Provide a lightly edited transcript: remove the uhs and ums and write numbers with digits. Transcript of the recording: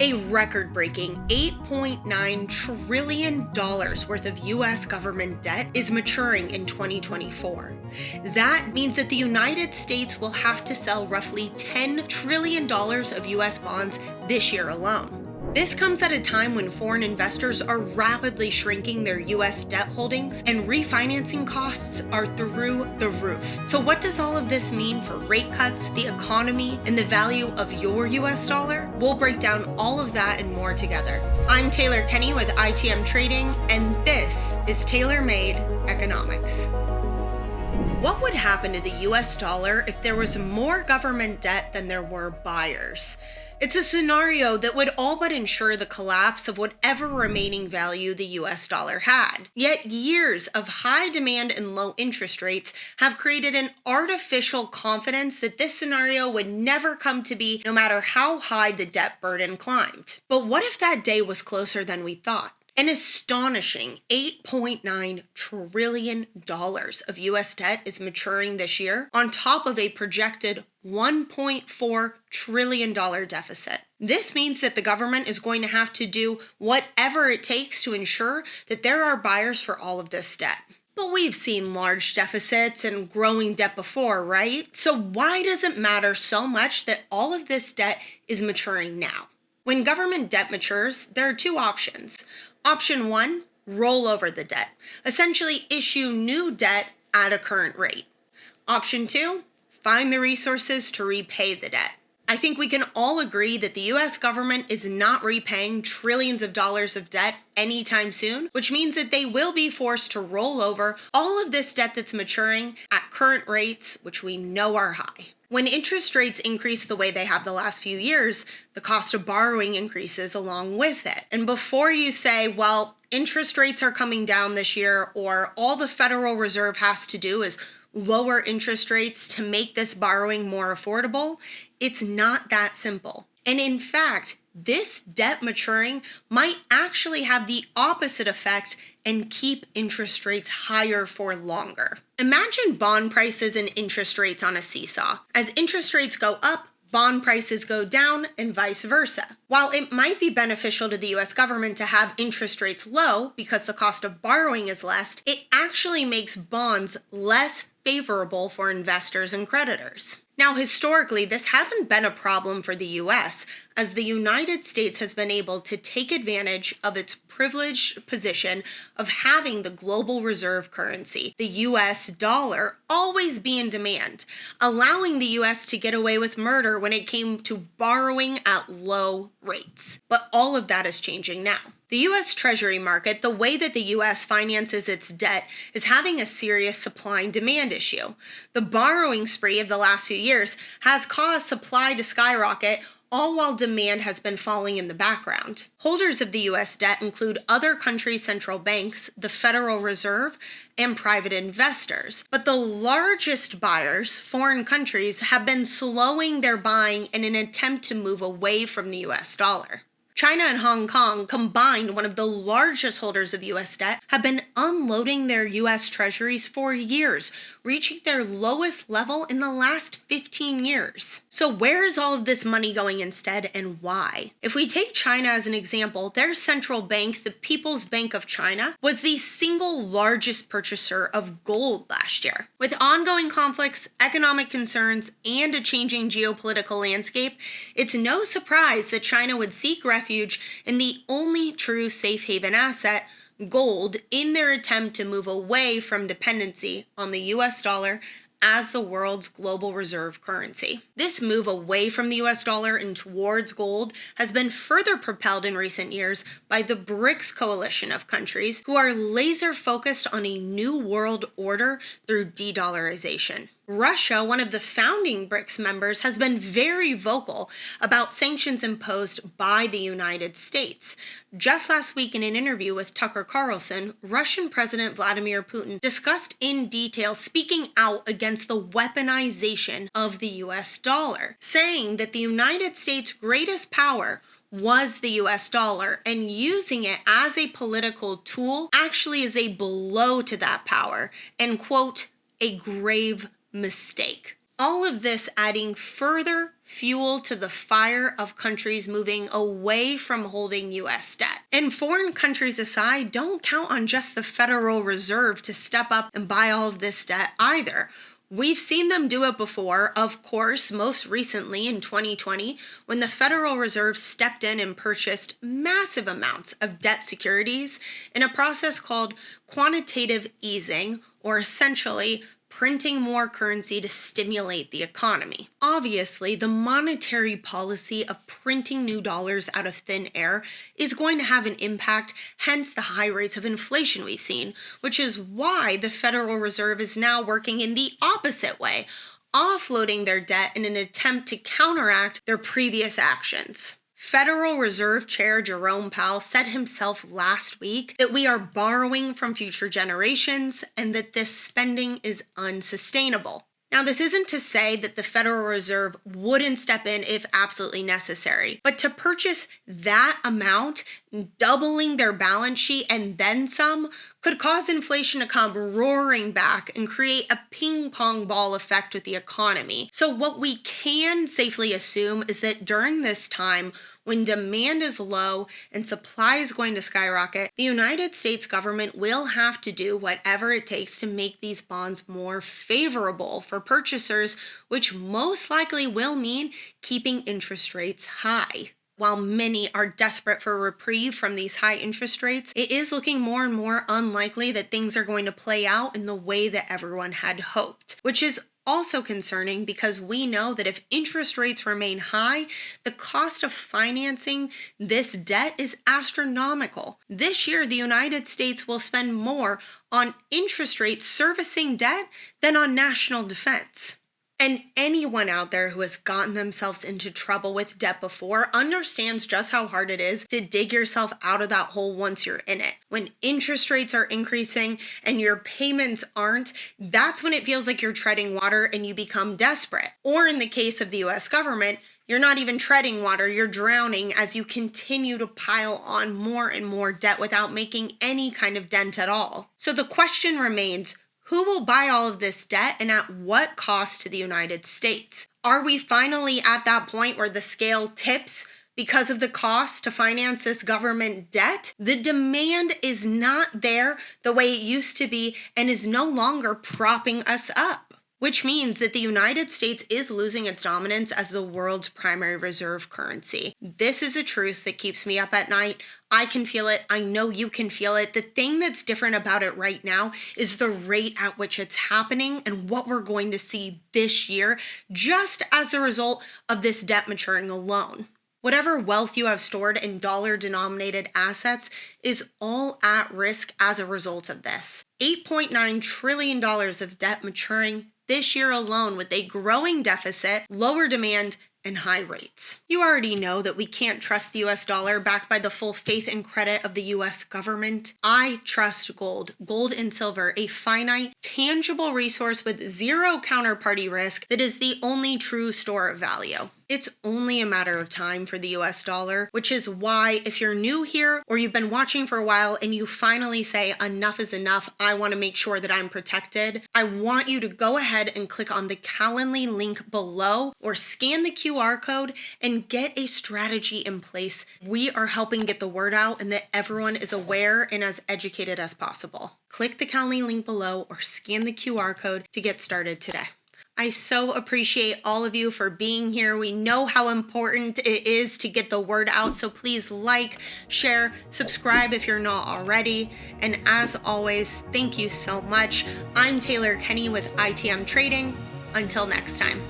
A record-breaking $8.9 trillion worth of U.S. government debt is maturing in 2024. That means that the United States will have to sell roughly $10 trillion of U.S. bonds this year alone. This comes at a time when foreign investors are rapidly shrinking their U.S. debt holdings and refinancing costs are through the roof. So what does all of this mean for rate cuts, the economy, and the value of your U.S. dollar? We'll break down all of that and more together. I'm Taylor Kenney with ITM Trading, and this is Tailor Made Economics. What would happen to the U.S. dollar if there was more government debt than there were buyers? It's a scenario that would all but ensure the collapse of whatever remaining value the US dollar had. Yet years of high demand and low interest rates have created an artificial confidence that this scenario would never come to be, no matter how high the debt burden climbed. But what if that day was closer than we thought? An astonishing $8.9 trillion of U.S. debt is maturing this year, on top of a projected $1.4 trillion deficit. This means that the government is going to have to do whatever it takes to ensure that there are buyers for all of this debt. But we've seen large deficits and growing debt before, right? So why does it matter so much that all of this debt is maturing now? When government debt matures, there are two options. Option one, roll over the debt. Essentially issue new debt at a current rate. Option two, find the resources to repay the debt. I think we can all agree that the US government is not repaying trillions of dollars of debt anytime soon, which means that they will be forced to roll over all of this debt that's maturing at current rates, which we know are high. When interest rates increase the way they have the last few years, the cost of borrowing increases along with it. And before you say, well, interest rates are coming down this year, or all the Federal Reserve has to do is lower interest rates to make this borrowing more affordable, it's not that simple. And in fact, this debt maturing might actually have the opposite effect and keep interest rates higher for longer. Imagine bond prices and interest rates on a seesaw. As interest rates go up, bond prices go down and vice versa. While it might be beneficial to the US government to have interest rates low because the cost of borrowing is less, it actually makes bonds less favorable for investors and creditors. Now, historically, this hasn't been a problem for the US, as the United States has been able to take advantage of its privileged position of having the global reserve currency, the US dollar, always be in demand, allowing the US to get away with murder when it came to borrowing at low rates. But all of that is changing now. The U.S. Treasury market, the way that the U.S. finances its debt, is having a serious supply and demand issue. The borrowing spree of the last few years has caused supply to skyrocket, all while demand has been falling in the background. Holders of the U.S. debt include other countries' central banks, the Federal Reserve, and private investors. But the largest buyers, foreign countries, have been slowing their buying in an attempt to move away from the U.S. dollar. China and Hong Kong, combined one of the largest holders of U.S. debt, have been unloading their U.S. treasuries for years, reaching their lowest level in the last 15 years. So where is all of this money going instead, and why? If we take China as an example, their central bank, the People's Bank of China, was the single largest purchaser of gold last year. With ongoing conflicts, economic concerns, and a changing geopolitical landscape, it's no surprise that China would seek refuge in the only true safe haven asset, gold, in their attempt to move away from dependency on the US dollar as the world's global reserve currency. This move away from the US dollar and towards gold has been further propelled in recent years by the BRICS coalition of countries who are laser focused on a new world order through de-dollarization. Russia, one of the founding BRICS members, has been very vocal about sanctions imposed by the United States. Just last week in an interview with Tucker Carlson, Russian President Vladimir Putin discussed in detail speaking out against the weaponization of the US dollar, saying that the United States' greatest power was the US dollar, and using it as a political tool actually is a blow to that power, and quote, a grave mistake. All of this adding further fuel to the fire of countries moving away from holding U.S. debt. And foreign countries aside, don't count on just the Federal Reserve to step up and buy all of this debt either. We've seen them do it before, of course, most recently in 2020, when the Federal Reserve stepped in and purchased massive amounts of debt securities in a process called quantitative easing, or essentially printing more currency to stimulate the economy. Obviously, the monetary policy of printing new dollars out of thin air is going to have an impact, hence the high rates of inflation we've seen, which is why the Federal Reserve is now working in the opposite way, offloading their debt in an attempt to counteract their previous actions. Federal Reserve Chair Jerome Powell said himself last week that we are borrowing from future generations and that this spending is unsustainable. Now, this isn't to say that the Federal Reserve wouldn't step in if absolutely necessary, but to purchase that amount, doubling their balance sheet and then some, could cause inflation to come roaring back and create a ping pong ball effect with the economy. So what we can safely assume is that during this time, when demand is low and supply is going to skyrocket, the United States government will have to do whatever it takes to make these bonds more favorable for purchasers, which most likely will mean keeping interest rates high. While many are desperate for a reprieve from these high interest rates, it is looking more and more unlikely that things are going to play out in the way that everyone had hoped, which is also concerning because we know that if interest rates remain high, the cost of financing this debt is astronomical. This year, the United States will spend more on interest rate servicing debt than on national defense. And anyone out there who has gotten themselves into trouble with debt before understands just how hard it is to dig yourself out of that hole once you're in it. When interest rates are increasing and your payments aren't, that's when it feels like you're treading water and you become desperate. Or in the case of the US government, you're not even treading water, you're drowning as you continue to pile on more and more debt without making any kind of dent at all. So the question remains, who will buy all of this debt and at what cost to the United States? Are we finally at that point where the scale tips because of the cost to finance this government debt? The demand is not there the way it used to be and is no longer propping us up, which means that the United States is losing its dominance as the world's primary reserve currency. This is a truth that keeps me up at night. I can feel it. I know you can feel it. The thing that's different about it right now is the rate at which it's happening and what we're going to see this year just as the result of this debt maturing alone. Whatever wealth you have stored in dollar-denominated assets is all at risk as a result of this. $8.9 trillion of debt maturing this year alone with a growing deficit, lower demand, and high rates. You already know that we can't trust the US dollar backed by the full faith and credit of the US government. I trust gold and silver, a finite, tangible resource with zero counterparty risk that is the only true store of value. It's only a matter of time for the US dollar, which is why if you're new here or you've been watching for a while and you finally say enough is enough, I want to make sure that I'm protected, I want you to go ahead and click on the Calendly link below or scan the QR code and get a strategy in place. We are helping get the word out and that everyone is aware and as educated as possible. Click the Calendly link below or scan the QR code to get started today. I so appreciate all of you for being here. We know how important it is to get the word out, so please like, share, subscribe if you're not already. And as always, thank you so much. I'm Taylor Kenney with ITM Trading. Until next time.